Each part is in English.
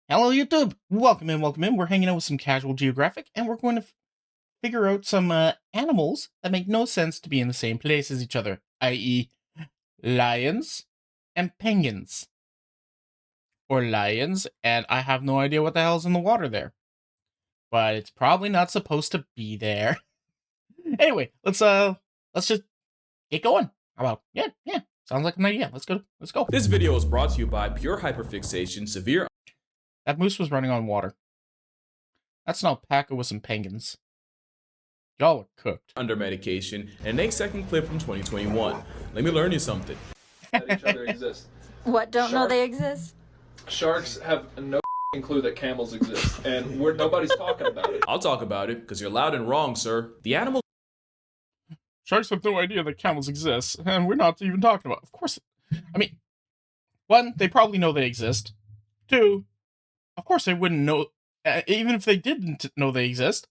Hello, YouTube! Welcome in, welcome in. We're hanging out with some casual geographic, and we're going to figure out some animals that make no sense to be in the same place as each other, i.e. lions and penguins. Or lions, and I have no idea what the hell's in the water there. But it's probably not supposed to be there. Anyway, let's just get going. How about, yeah, sounds like an idea. Let's go. This video is brought to you by pure hyperfixation, severe... That moose was running on water. That's an alpaca with some penguins. Y'all are cooked. under medication, and an 8-second clip from 2021. Let me learn you something. That each other exist. What, don't know they exist? Sharks have no clue that camels exist, and nobody's talking about it. I'll talk about it, because you're loud and wrong, sir. The animal... Sharks have no idea that camels exist, and we're not even talking about. Of course, I mean, one, they probably know they exist. Two, of course they wouldn't know, even if they didn't know they exist.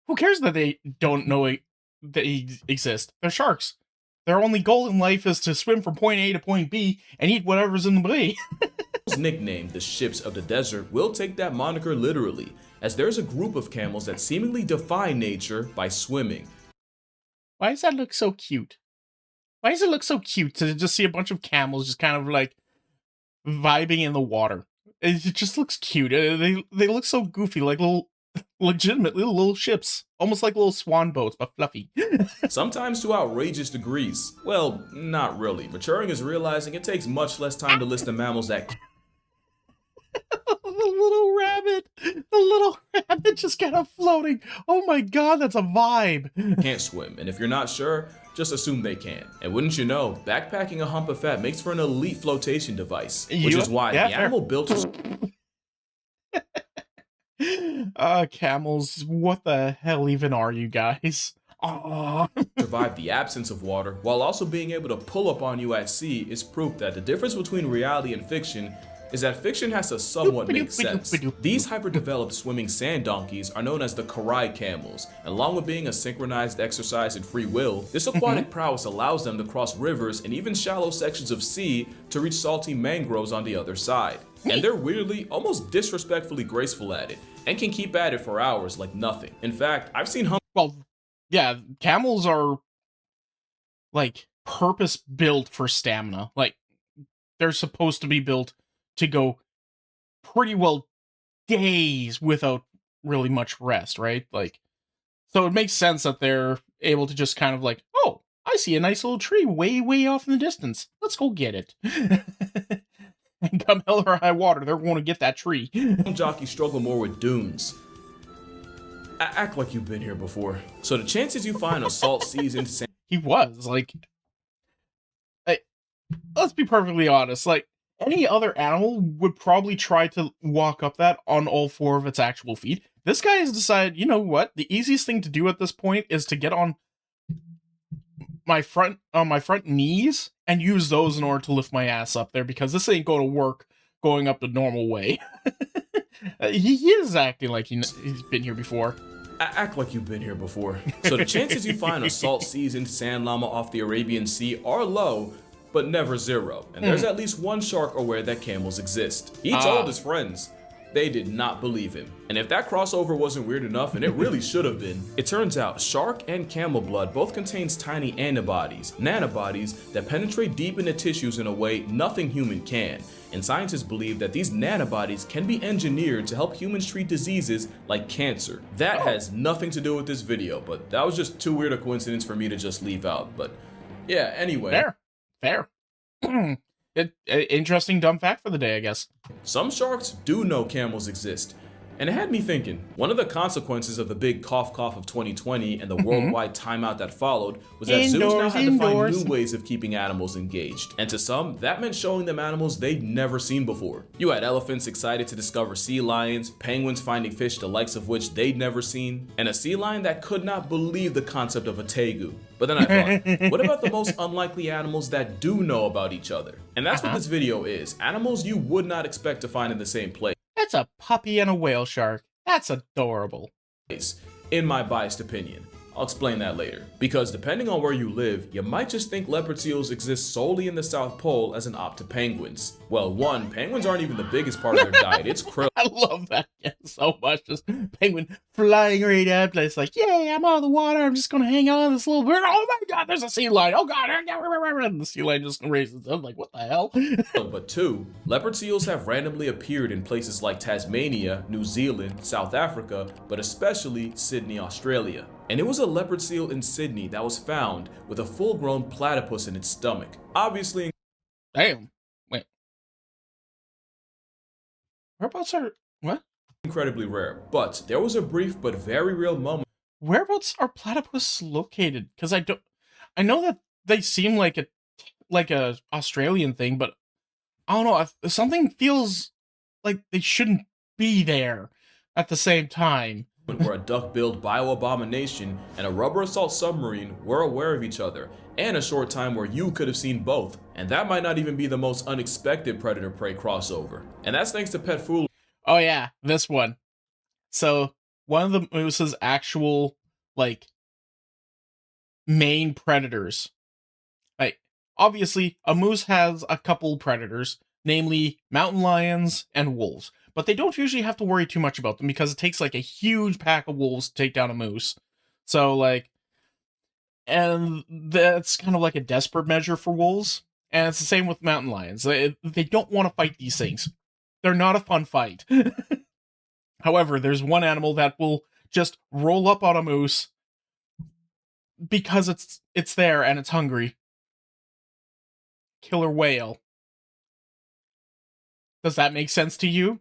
Who cares that they don't know they exist? They're sharks. Their only goal in life is to swim from point A to point B and eat whatever's in the bay. nicknamed the ships of the desert will take that moniker literally, as there's a group of camels that seemingly defy nature by swimming. Why does that look so cute? Why does it look so cute to just see a bunch of camels just kind of like vibing in the water? It just looks cute. They look so goofy, like legitimate little ships. Almost like little swan boats, but fluffy. Sometimes to outrageous degrees. Well, not really. Maturing is realizing it takes much less time to list the mammals that... The little rabbit just kind of floating. Oh my god, that's a vibe. can't swim, and if you're not sure, just assume they can. And wouldn't you know, backpacking a hump of fat makes for an elite flotation device, which is why the animal built to... Camels, what the hell even are you guys? survive the absence of water, while also being able to pull up on you at sea, is proof that the difference between reality and fiction is that fiction has to somewhat make sense. These hyper-developed swimming sand donkeys are known as the crocodile camels, and along with being a synchronized exercise in free will, this aquatic prowess allows them to cross rivers and even shallow sections of sea to reach salty mangroves on the other side. And they're weirdly, almost disrespectfully graceful at it, and can keep at it for hours like nothing. In fact, I've seen well, yeah, camels are like purpose-built for stamina. Like, they're supposed to be built to go pretty well days without really much rest, right? Like, so it makes sense that they're able to just kind of like, oh, I see a nice little tree way off in the distance. Let's go get it. And come hell or high water, they're going to get that tree. jockeys struggle more with dunes. Act like you've been here before. So the chances you find a salt-seasoned sand... He was, like, let's be perfectly honest, like, any other animal would probably try to walk up that on all four of its actual feet. This guy has decided, you know what? The easiest thing to do at this point is to get on my front knees and use those in order to lift my ass up there, because this ain't going to work going up the normal way. He is acting like he's been here before. Act like you've been here before. So the chances you find a salt-seasoned sand llama off the Arabian Sea are low, but never zero. And there's at least one shark aware that camels exist. He told his friends. They did not believe him. And if that crossover wasn't weird enough, and it really should have been, it turns out shark and camel blood both contains tiny antibodies, nanobodies, that penetrate deep into tissues in a way nothing human can. And scientists believe that these nanobodies can be engineered to help humans treat diseases like cancer. That has nothing to do with this video, but that was just too weird a coincidence for me to just leave out. But yeah, anyway. Fair. Interesting dumb fact for the day, I guess. Some sharks do know camels exist. And it had me thinking, one of the consequences of the big cough of 2020 and the worldwide timeout that followed was that zoos now had to find new ways of keeping animals engaged. And to some, that meant showing them animals they'd never seen before. You had elephants excited to discover sea lions, penguins finding fish the likes of which they'd never seen, and a sea lion that could not believe the concept of a tegu. But then I thought, what about the most unlikely animals that do know about each other? And that's what this video is, animals you would not expect to find in the same place. That's a puppy and a whale shark. That's adorable. In my biased opinion. I'll explain that later. Because depending on where you live, you might just think leopard seals exist solely in the South Pole as an opt to penguins. Well, one, penguins aren't even the biggest part of their diet, it's krill. I love that so much. Just penguin flying right up. It's like, yay, I'm out of the water. I'm just going to hang on this little bird. Oh my God, there's a sea lion. Oh God. And the sea lion just raises up. Like, what the hell? But two, leopard seals have randomly appeared in places like Tasmania, New Zealand, South Africa, but especially Sydney, Australia. And it was a leopard seal in Sydney that was found with a full-grown platypus in its stomach. Obviously, Damn. Wait. Whereabouts are... What? incredibly rare, but there was a brief but very real moment Whereabouts are platypus located? Because I know that they seem like a Australian thing, but I don't know. Something feels like they shouldn't be there at the same time. where a duck-billed bioabomination and a rubber assault submarine were aware of each other, and a short time where you could have seen both. And that might not even be the most unexpected predator-prey crossover. And that's thanks to pet foolery. Oh yeah, this one. So one of the moose's actual like main predators. Like obviously, a moose has a couple predators, namely mountain lions and wolves. But they don't usually have to worry too much about them because it takes like a huge pack of wolves to take down a moose. So like, and that's kind of like a desperate measure for wolves. And it's the same with mountain lions. They don't want to fight these things. They're not a fun fight. However, there's one animal that will just roll up on a moose because it's there and it's hungry. Killer whale. Does that make sense to you?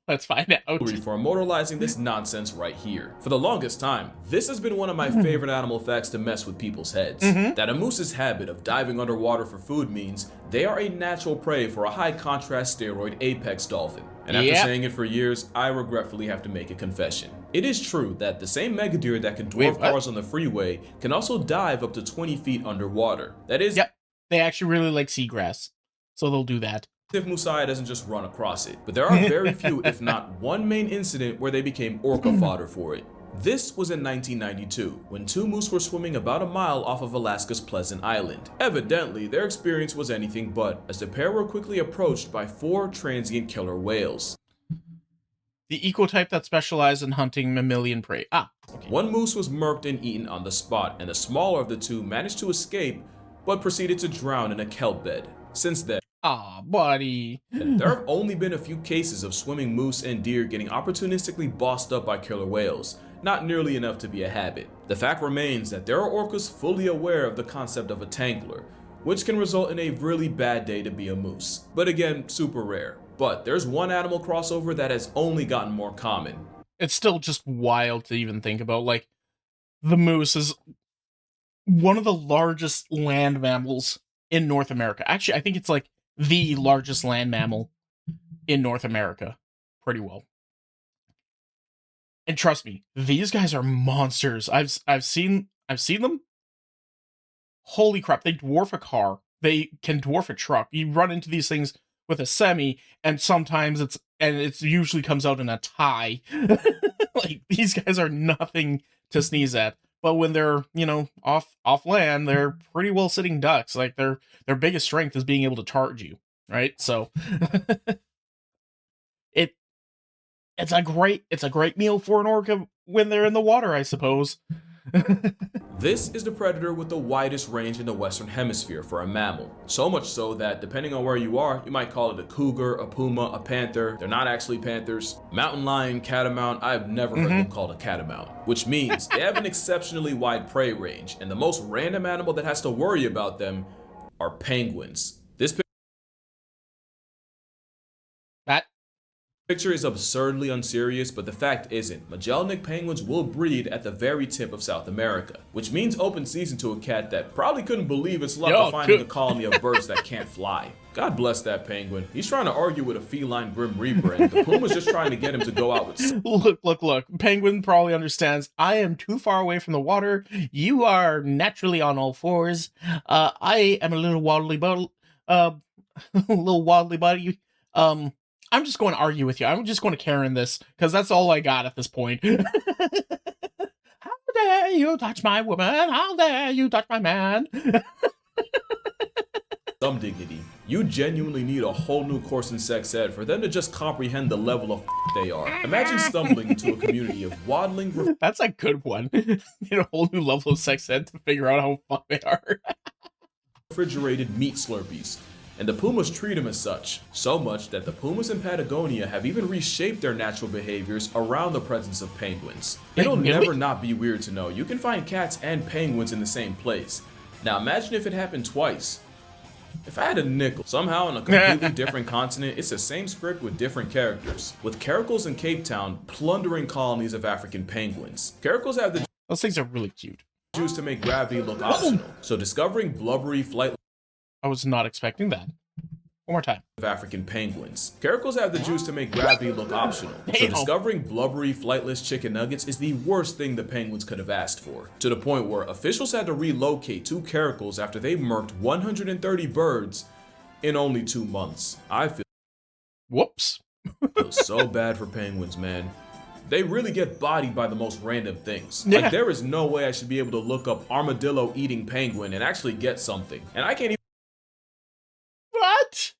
Let's find out. For immortalizing this nonsense right here. For the longest time, this has been one of my favorite animal facts to mess with people's heads. That a moose's habit of diving underwater for food means they are a natural prey for a high contrast steroid apex dolphin. And after saying it for years, I regretfully have to make a confession. It is true that the same mega deer that can dwarf cars on the freeway can also dive up to 20 feet underwater. That is, yep, they actually really like seagrass, so they'll do that. If Musai doesn't just run across it, but there are very few, if not one main incident where they became orca fodder for it. This was in 1992, when two moose were swimming about a mile off of Alaska's Pleasant Island. Evidently, their experience was anything but, as the pair were quickly approached by 4 transient killer whales. The ecotype that specialized in hunting mammalian prey. Okay. One moose was murked and eaten on the spot, and the smaller of the two managed to escape, but proceeded to drown in a kelp bed. Since then, buddy. there have only been a few cases of swimming moose and deer getting opportunistically bossed up by killer whales, not nearly enough to be a habit. The fact remains that there are orcas fully aware of the concept of a tangler, which can result in a really bad day to be a moose. But again, super rare. But there's one animal crossover that has only gotten more common. It's still just wild to even think about. Like, the moose is one of the largest land mammals in North America. Actually, I think it's like the largest land mammal in North America. Pretty well. And trust me, these guys are monsters. I've seen them. Holy crap, they dwarf a car. They can dwarf a truck. You run into these things with a semi, and sometimes it usually comes out in a tie. Like, these guys are nothing to sneeze at. But when they're, off land, they're pretty well sitting ducks. Like, their biggest strength is being able to charge you, right? So it's a great meal for an orca when they're in the water, I suppose. This is the predator with the widest range in the Western Hemisphere for a mammal. So much so that, depending on where you are, you might call it a cougar, a puma, a panther. They're not actually panthers. Mountain lion, catamount, I've never heard them called a catamount. Which means they have an exceptionally wide prey range, and the most random animal that has to worry about them are penguins. This picture is absurdly unserious, but the fact isn't. Magellanic penguins will breed at the very tip of South America, which means open season to a cat that probably couldn't believe its luck of finding a colony of birds that can't fly. God bless that penguin. He's trying to argue with a feline Grim Reaper, and the puma's just trying to get him to go out with... Look. Penguin probably understands. I am too far away from the water. You are naturally on all fours. I am a little waddly buddy. I'm just going to argue with you. I'm just going to Karen this, because that's all I got at this point. How dare you touch my woman? How dare you touch my man? Some dignity. You genuinely need a whole new course in sex ed for them to just comprehend the level of they are. Imagine stumbling into a community of waddling That's a good one. Need a whole new level of sex ed to figure out how fucked they are. refrigerated meat slurpees. And the pumas treat them as such, so much that the pumas in Patagonia have even reshaped their natural behaviors around the presence of penguins. It'll never not be weird to know you can find cats and penguins in the same place. Now imagine if it happened twice. If I had a nickel, somehow on a completely different continent, it's the same script with different characters. With Caracals in Cape Town plundering colonies of African penguins. Caracals have the Those things are really cute. juice to make gravity look optional, so discovering blubbery flight I was not expecting that. One more time. of African penguins. Caracals have the juice to make gravity look optional, so Damn. discovering blubbery flightless chicken nuggets is the worst thing the penguins could have asked for. To the point where officials had to relocate 2 caracals after they murked 130 birds in only 2 months. I feel Whoops. so bad for penguins, man. They really get bodied by the most random things. Yeah. Like there is no way I should be able to look up armadillo eating penguin and actually get something. And I can't What?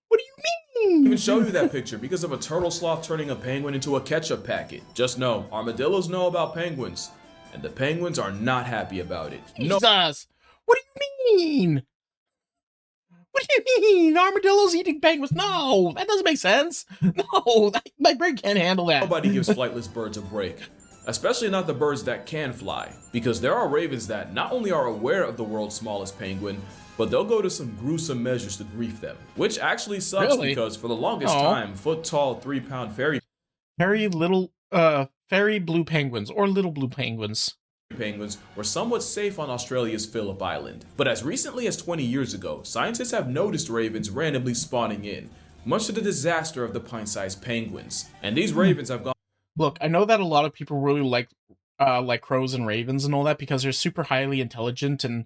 What do you mean? even show you that picture because of a turtle sloth turning a penguin into a ketchup packet. Just know, armadillos know about penguins, and the penguins are not happy about it. No, Jesus. What do you mean? What do you mean? Armadillos eating penguins? No, that doesn't make sense. No, my brain can't handle that. nobody gives flightless birds a break. Especially not the birds that can fly. Because there are ravens that not only are aware of the world's smallest penguin, but they'll go to some gruesome measures to grief them. Which actually sucks Really? because for the longest Aw. time, foot-tall, 3-pound fairy Fairy blue penguins or little blue penguins. penguins were somewhat safe on Australia's Phillip Island. But as recently as 20 years ago, scientists have noticed ravens randomly spawning in, much to the disaster of the pint-sized penguins. And these ravens have gone Look, I know that a lot of people really like crows and ravens and all that because they're super highly intelligent and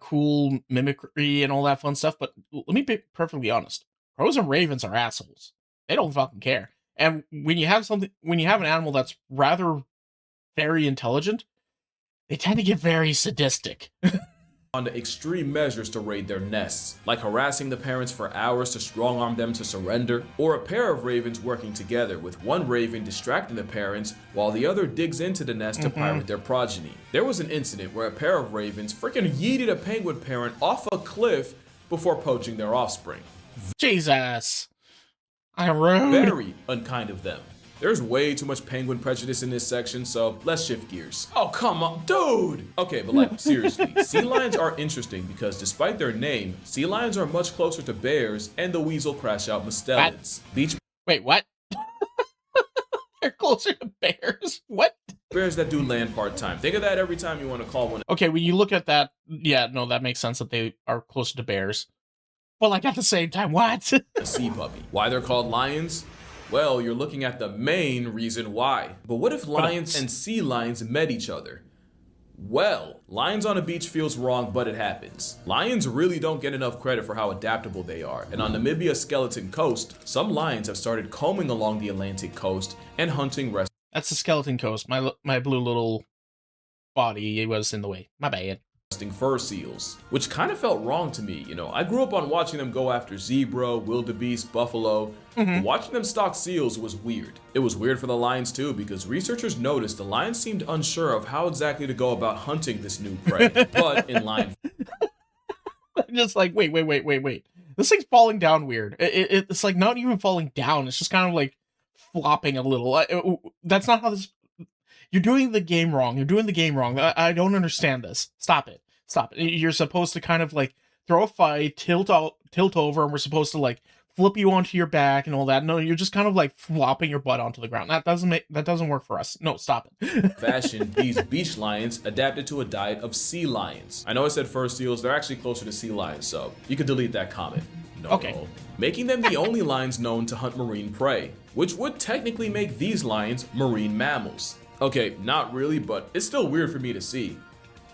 cool mimicry and all that fun stuff. But let me be perfectly honest: crows and ravens are assholes. They don't fucking care. And when you have an animal that's rather very intelligent, they tend to get very sadistic. to extreme measures to raid their nests, like harassing the parents for hours to strong-arm them to surrender, or a pair of ravens working together with one raven distracting the parents while the other digs into the nest to pirate their progeny. There was an incident where a pair of ravens freaking yeeted a penguin parent off a cliff before poaching their offspring. Jesus, I'm rude. Very unkind of them. There's way too much penguin prejudice in this section, so let's shift gears. Oh, come on, dude! Okay, but like, seriously, sea lions are interesting because despite their name, sea lions are much closer to bears and the weasel crash out mustelins. Beach Wait, what? They're closer to bears? What? bears that do land part-time. Think of that every time you want to call one Okay, when you look at that, yeah, no, that makes sense that they are closer to bears. But like at the same time, what? a sea puppy. Why they're called lions? Well, you're looking at the main reason why. But what if lions and sea lions met each other? Well, lions on a beach feels wrong, but it happens. Lions really don't get enough credit for how adaptable they are, and on Namibia's Skeleton Coast, some lions have started combing along the Atlantic coast and hunting That's the skeleton coast. My blue little body was in the way. My bad. resting fur seals, which kind of felt wrong to me. You know, I grew up on watching them go after zebra, wildebeest, buffalo. Watching them stalk seals was weird. It was weird for the lions too, because researchers noticed the lions seemed unsure of how exactly to go about hunting this new prey. But in line Just like, wait. This thing's falling down weird. It's like not even falling down. It's just kind of like flopping a little. That's not how this... You're doing the game wrong. I don't understand this. Stop it. You're supposed to kind of like throw a fight, tilt over, and we're supposed to like flip you onto your back and all that. No, you're just kind of like flopping your butt onto the ground. That doesn't work for us. No, stop it. fashion, these beach lions adapted to a diet of sea lions. I know I said fur seals, they're actually closer to sea lions, so you could delete that comment. No. Okay. Making them the only lions known to hunt marine prey, which would technically make these lions marine mammals. Okay, not really, but it's still weird for me to see.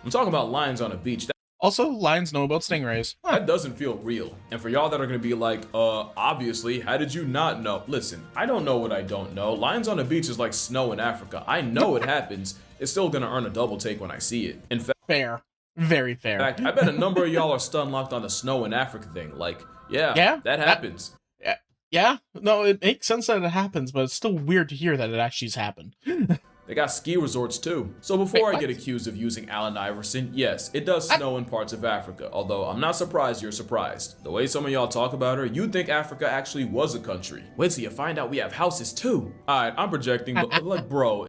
I'm talking about lions on a beach. Also, lions know about stingrays. Huh. That doesn't feel real. And for y'all that are gonna be like, obviously, how did you not know? Listen, I don't know what I don't know. Lions on the beach is like snow in Africa. I know it happens. It's still gonna earn a double take when I see it. In Fair. Very fair. fact, I bet a number of y'all are stun locked on the snow in Africa thing. Like, yeah, that happens. Yeah, no, it makes sense that it happens, but it's still weird to hear that it actually's happened. They got ski resorts too. So before Wait, I get what? accused of using Allen Iverson, yes, it does snow in parts of Africa, although I'm not surprised you're surprised. The way some of y'all talk about her, you'd think Africa actually was a country. Wait till you find out we have houses too. Alright, I'm projecting, but like, bro.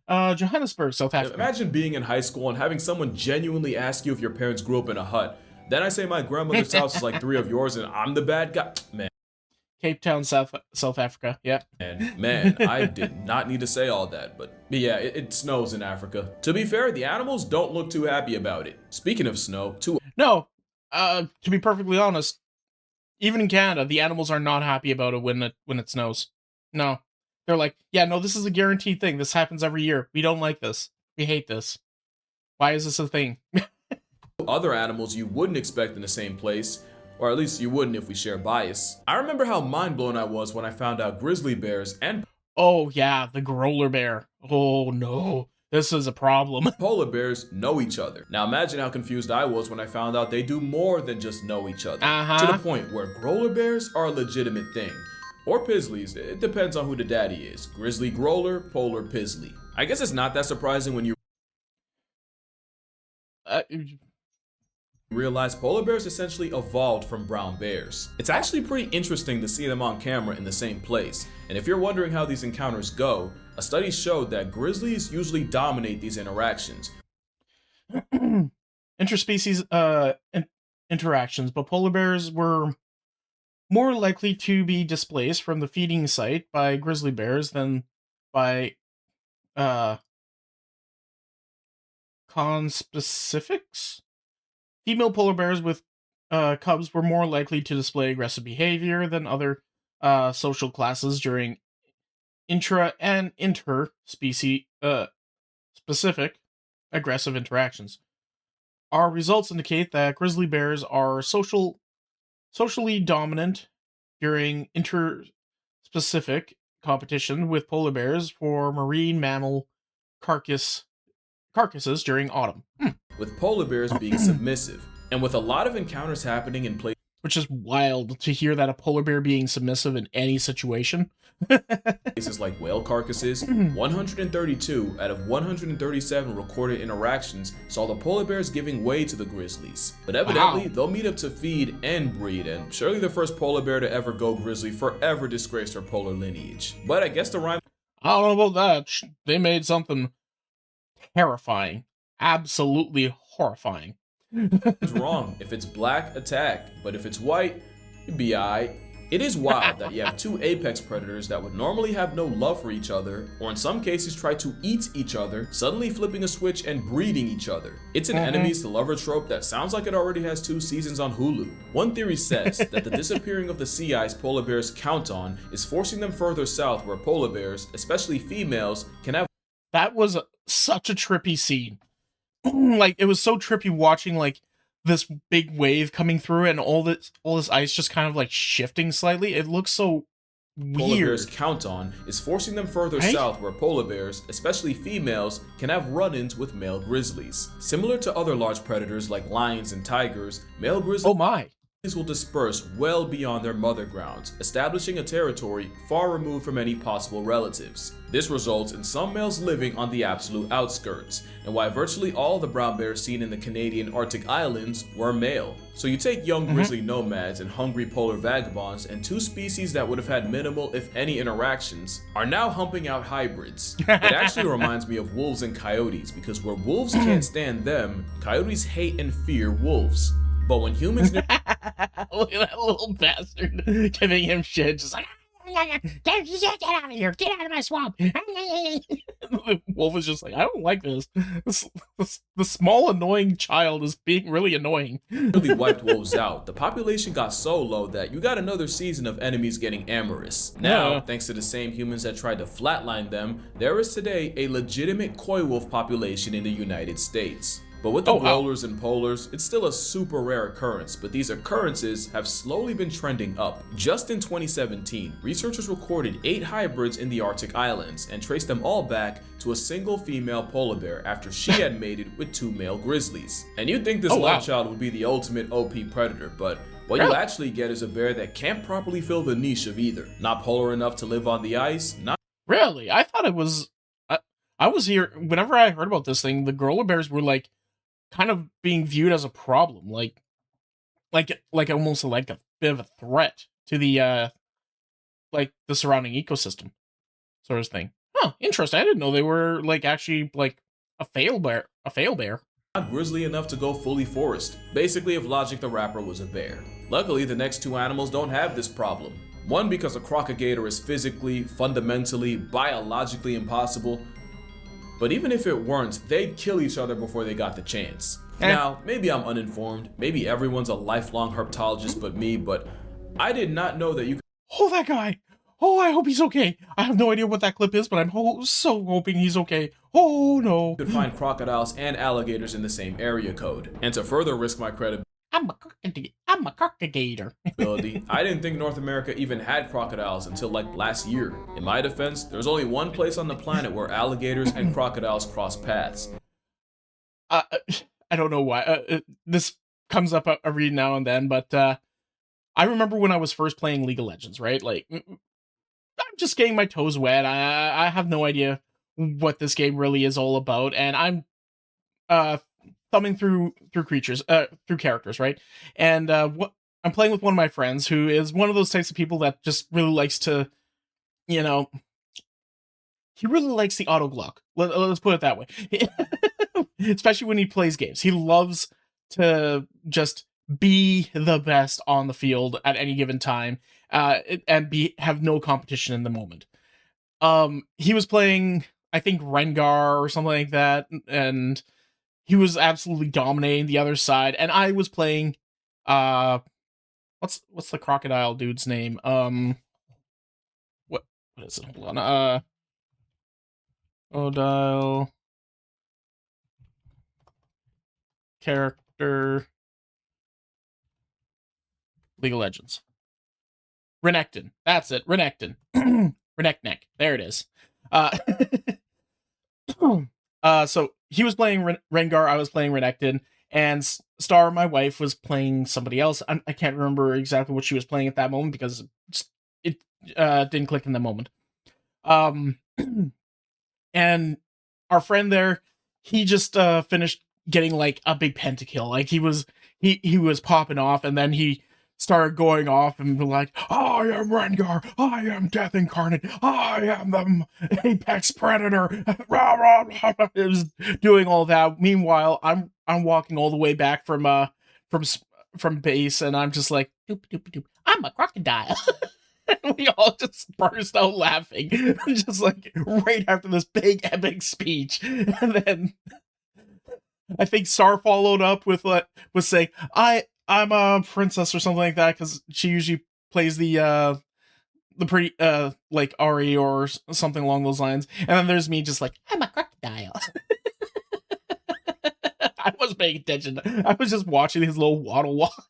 Johannesburg, South Africa. Imagine being in high school and having someone genuinely ask you if your parents grew up in a hut. Then I say my grandmother's house is like 3 of yours and I'm the bad guy. Man. Cape Town, South Africa. Yeah. And man, I did not need to say all that, but yeah, it snows in Africa. To be fair, the animals don't look too happy about it. Speaking of snow, No, to be perfectly honest, even in Canada, the animals are not happy about it when it snows. No. They're like, yeah, no, this is a guaranteed thing. This happens every year. We don't like this. We hate this. Why is this a thing? other animals you wouldn't expect in the same place, or at least you wouldn't if we share bias. I remember how mind-blown I was when I found out grizzly bears and Oh, yeah, the growler bear. Oh, no. This is a problem. polar bears know each other. Now imagine how confused I was when I found out they do more than just know each other. To the point where growler bears are a legitimate thing. Or pizzlies, it depends on who the daddy is. Grizzly growler, polar pizzly. I guess it's not that surprising when you realize polar bears essentially evolved from brown bears. It's actually pretty interesting to see them on camera in the same place. And if you're wondering how these encounters go, a study showed that grizzlies usually dominate these interactions. Interspecies interactions, but polar bears were more likely to be displaced from the feeding site by grizzly bears than by conspecifics. Female polar bears with cubs were more likely to display aggressive behavior than other social classes during intra and interspecies specific aggressive interactions. Our results indicate that grizzly bears are socially dominant during interspecific competition with polar bears for marine mammal carcasses during autumn. With polar bears being submissive, and with a lot of encounters happening in Which is wild to hear that a polar bear being submissive in any situation. places like whale carcasses, 132 out of 137 recorded interactions saw the polar bears giving way to the grizzlies. But evidently, they'll meet up to feed and breed, and surely the first polar bear to ever go grizzly forever disgraced her polar lineage. But I guess the rhyme I don't know about that. They made something terrifying. Absolutely horrifying. is wrong. If it's black, attack, but if it's white, you'd be aight. It is wild that you have two apex predators that would normally have no love for each other, or in some cases try to eat each other, suddenly flipping a switch and breeding each other. It's an enemies to lover trope that sounds like it already has 2 seasons on Hulu. One theory says that the disappearing of the sea ice polar bears count on is forcing them further south where polar bears, especially females, can have That was such a trippy scene. Like, it was so trippy watching, like, this big wave coming through and all this ice just kind of, like, shifting slightly. It looks so polar weird. bears count on is forcing them further Right? south where polar bears, especially females, can have run-ins with male grizzlies. Similar to other large predators like lions and tigers, male grizzlies Oh my. will disperse well beyond their mother grounds, establishing a territory far removed from any possible relatives. This results in some males living on the absolute outskirts, and why virtually all the brown bears seen in the Canadian Arctic islands were male. So you take young grizzly nomads and hungry polar vagabonds, and 2 species that would have had minimal if any interactions are now humping out hybrids. It actually reminds me of wolves and coyotes, because where wolves can't stand them, coyotes hate and fear wolves. But when humans Look at that little bastard giving him shit, just like, get out of here, get out of my swamp. The wolf is just like, I don't like this. The small annoying child is being really annoying. really wiped wolves out, the population got so low that you got another season of enemies getting amorous. Now, Yeah. thanks to the same humans that tried to flatline them, there is today a legitimate coy wolf population in the United States. But with the Oh, wow. growlers and polars, it's still a super rare occurrence, but these occurrences have slowly been trending up. Just in 2017, researchers recorded 8 hybrids in the Arctic islands and traced them all back to a single female polar bear after she had mated with 2 male grizzlies. And you'd think this Oh, wow. love child would be the ultimate OP predator, but what you Really? actually get is a bear that can't properly fill the niche of either. Not polar enough to live on the ice, not Really? I thought it was. I was here whenever I heard about this thing. The growler bears were like kind of being viewed as a problem, like almost like a bit of a threat to the the surrounding ecosystem, sort of thing. Huh? Interesting. I didn't know they were like actually like a fail bear. not grizzly enough to go fully forest. Basically, if Logic the Rapper was a bear. Luckily, the next 2 animals don't have this problem. One, because a crocodile is physically, fundamentally, biologically impossible. But even if it weren't, they'd kill each other before they got the chance. Now, maybe I'm uninformed, maybe everyone's a lifelong herpetologist but me, but I did not know that you Oh, that guy! Oh, I hope he's okay. I have no idea what that clip is, but I'm so hoping he's okay. Oh no! could find crocodiles and alligators in the same area code. And to further risk my credibility, I'm a crocodile. I didn't think North America even had crocodiles until like last year. In my defense, there's only one place on the planet where alligators and crocodiles cross paths. I don't know why. This comes up every now and then, but I remember when I was first playing League of Legends, right? Like, I'm just getting my toes wet. I have no idea what this game really is all about, and I'm thumbing through characters, right? And I'm playing with one of my friends who is one of those types of people that just really likes to, he really likes the auto Glock. Let's put it that way. Especially when he plays games. He loves to just be the best on the field at any given time, and have no competition in the moment. He was playing, I think, Rengar or something like that, and he was absolutely dominating the other side, and I was playing what's the crocodile dude's name? What is it? Hold on. Crocodile character League of Legends. Renekton. That's it. Renekton. Reneknek. There it is. So he was playing Rengar, I was playing Renekton, and Star, my wife, was playing somebody else. I can't remember exactly what she was playing at that moment because it didn't click in the moment. And our friend there, he just finished getting like a big pentakill. Like he was popping off, and then he started going off and be like, I am Rengar, I am Death Incarnate, I am the apex predator. It was doing all that. Meanwhile, I'm walking all the way back from base, and I'm just like, doop, doop, doop. I'm a crocodile. And we all just burst out laughing, just like right after this big epic speech. And then I think Star followed up with saying, I'm a princess or something like that, because she usually plays the pretty like Ari or something along those lines. And then there's me just like, I'm a crocodile. I wasn't paying attention. I was just watching his little waddle walk.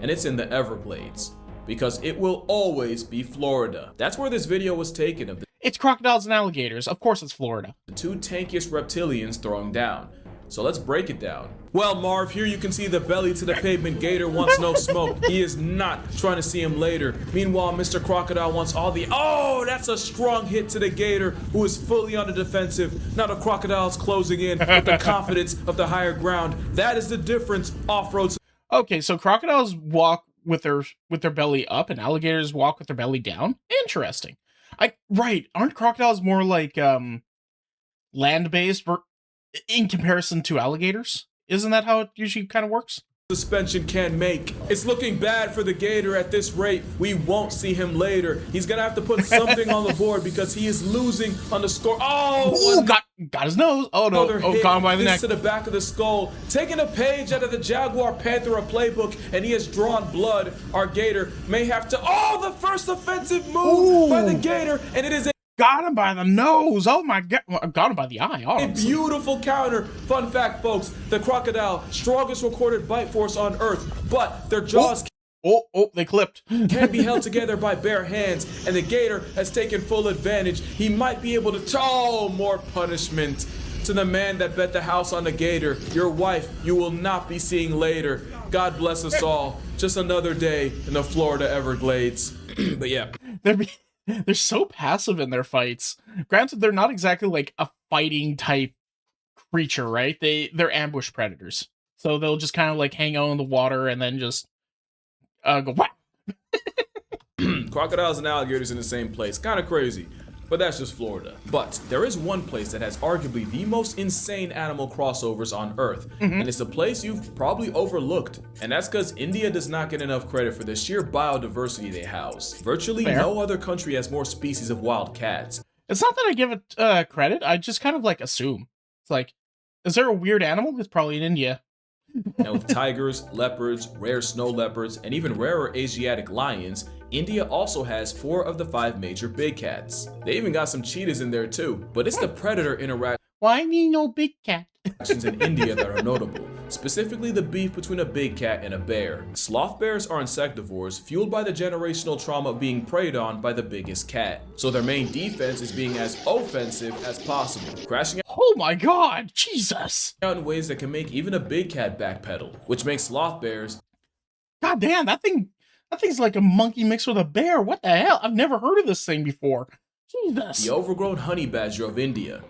And it's in the Everglades, because it will always be Florida. That's where this video was taken of It's crocodiles and alligators. Of course it's Florida. the 2 tankiest reptilians throwing down. So let's break it down. Well, Marv, here you can see the belly to the pavement gator wants no smoke. He is not trying to see him later. Meanwhile, Mr. Crocodile wants all the, oh, that's a strong hit to the gator, who is fully on the defensive. Now the crocodile's closing in with the confidence of the higher ground. That is the difference off-road. Okay, so crocodiles walk with their belly up, and alligators walk with their belly down. Interesting. Right, aren't crocodiles more like land-based in comparison to alligators? Isn't that how it usually kind of works? Suspension can make. It's looking bad for the gator at this rate. We won't see him later. He's gonna have to put something on the board because he is losing on the score. Oh, Ooh, got his nose. Oh no! Oh, gone by the neck. To the back of the skull, taking a page out of the Jaguar Panthera playbook, and he has drawn blood. Our gator may have to. Oh, the first offensive move by the gator, and it is a Got him by the nose. Oh my god. Well, got him by the eye. A Honestly. beautiful counter. Fun fact, folks, the crocodile, strongest recorded bite force on Earth, but their jaws Oh, they clipped. can be held together by bare hands, and the gator has taken full advantage. He might be able to more punishment. To the man that bet the house on the gator, your wife you will not be seeing later. God bless us all. Just another day in the Florida Everglades. But yeah. They're so passive in their fights. Granted, they're not exactly like a fighting type creature, right? They're ambush predators. So they'll just kind of like hang out in the water and then just go whack. Crocodiles and alligators in the same place. Kind of crazy. But that's just Florida. But there is one place that has arguably the most insane animal crossovers on Earth. And it's a place you've probably overlooked. And that's because India does not get enough credit for the sheer biodiversity they house. Virtually no other country has more species of wild cats. It's not that I give it credit. I just kind of like assume. It's like, is there a weird animal? It's probably in India. Now with tigers, leopards, rare snow leopards, and even rarer Asiatic lions, India also has 4 of the 5 major big cats. They even got some cheetahs in there too, but it's the predator Why me no big cat? interactions in India that are notable, specifically the beef between a big cat and a bear. Sloth bears are insectivores fueled by the generational trauma of being preyed on by the biggest cat. So their main defense is being as offensive as possible, crashing Oh my god, Jesus. out in ways that can make even a big cat backpedal, which makes sloth bears God damn, that thing's like a monkey mixed with a bear. What the hell? I've never heard of this thing before. Jesus. the overgrown honey badger of India.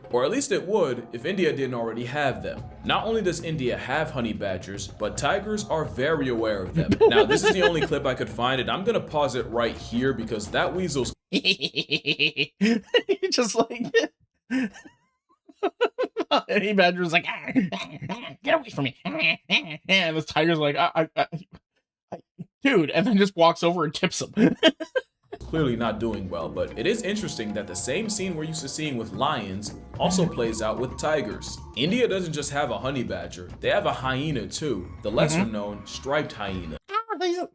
Or at least it would if India didn't already have them. Not only does India have honey badgers, but tigers are very aware of them. Now, this is the only clip I could find, and I'm gonna pause it right here because that weasel's Just like any badger's like, get away from me. And the tiger's like, dude, and then just walks over and tips him. clearly not doing well, but it is interesting that the same scene we're used to seeing with lions also plays out with tigers. India doesn't just have a honey badger, they have a hyena too, the lesser known striped hyena.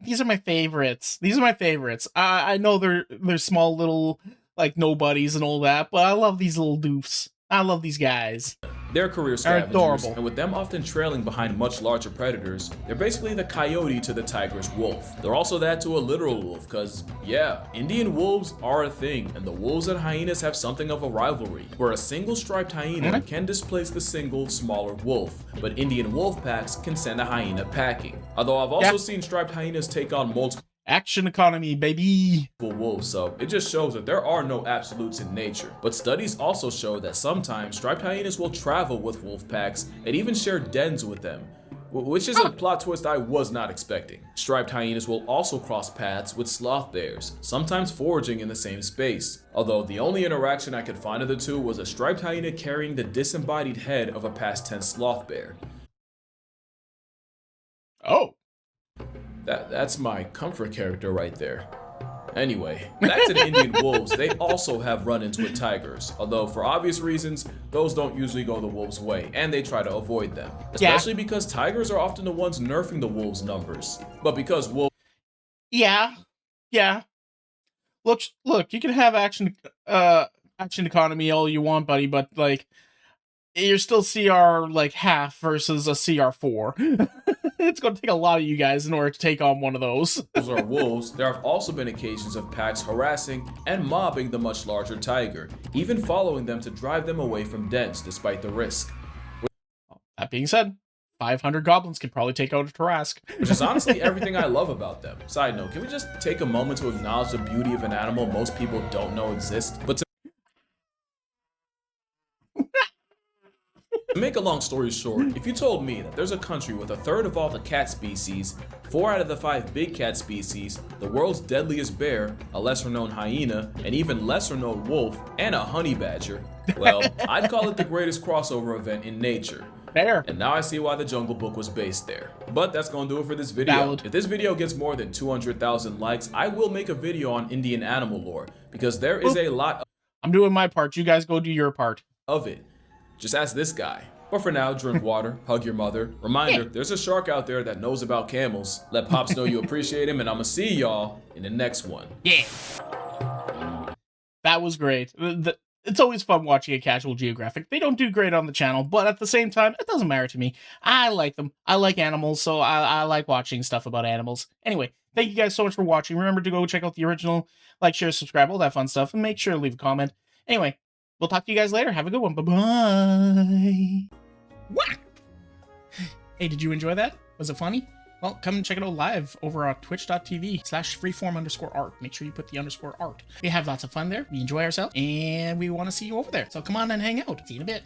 These are my favorites. These are my favorites. I know they're small little like nobodies and all that, but I love these little doofs. I love these guys. They're career scavengers, adorable. and with them often trailing behind much larger predators, they're basically the coyote to the tiger's wolf. They're also that to a literal wolf, cause yeah, Indian wolves are a thing, and the wolves and hyenas have something of a rivalry, where a single striped hyena can displace the single smaller wolf, but Indian wolf packs can send a hyena packing. Although I've also seen striped hyenas take on multiple Action economy, baby. wolves, so it just shows that there are no absolutes in nature. But studies also show that sometimes striped hyenas will travel with wolf packs and even share dens with them, which is a plot twist I was not expecting. Striped hyenas will also cross paths with sloth bears, sometimes foraging in the same space. Although the only interaction I could find of the two was a striped hyena carrying the disembodied head of a past tense sloth bear. Oh. That's my comfort character right there. Anyway, back to the Indian wolves, they also have run-ins with tigers, although for obvious reasons, those don't usually go the wolves' way, and they try to avoid them. Especially because tigers are often the ones nerfing the wolves' numbers. But because wolves... Yeah. Look, you can have action economy all you want, buddy, but like you're still CR like half versus a CR4. It's going to take a lot of you guys in order to take on one of those. are wolves, there have also been occasions of packs harassing and mobbing the much larger tiger, even following them to drive them away from dens despite the risk. That being said, 500 goblins could probably take out a Tarrasque. Which is honestly everything I love about them. Side note, can we just take a moment to acknowledge the beauty of an animal most people don't know exists? But to make a long story short, if you told me that there's a country with a third of all the cat species, 4 out of the 5 big cat species, the world's deadliest bear, a lesser known hyena, an even lesser known wolf, and a honey badger, well, I'd call it the greatest crossover event in nature. Fair. And now I see why the Jungle Book was based there. But that's gonna do it for this video. Valid. If this video gets more than 200,000 likes, I will make a video on Indian animal lore, because there is a lot I'm doing my part. You guys go do your part. of it. Just ask this guy. But for now, drink water, hug your mother. Reminder, there's a shark out there that knows about camels. Let Pops know you appreciate him, and I'ma see y'all in the next one. Yeah. That was great. It's always fun watching a Casual Geographic. They don't do great on the channel, but at the same time, it doesn't matter to me. I like them. I like animals, so I like watching stuff about animals. Anyway, thank you guys so much for watching. Remember to go check out the original, like, share, subscribe, all that fun stuff, and make sure to leave a comment. Anyway, we'll talk to you guys later. Have a good one. Bye-bye. Wah! Hey, did you enjoy that? Was it funny? Well, come and check it out live over on twitch.tv/freeform_art. Make sure you put the _art. We have lots of fun there. We enjoy ourselves, and we want to see you over there. So come on and hang out. See you in a bit.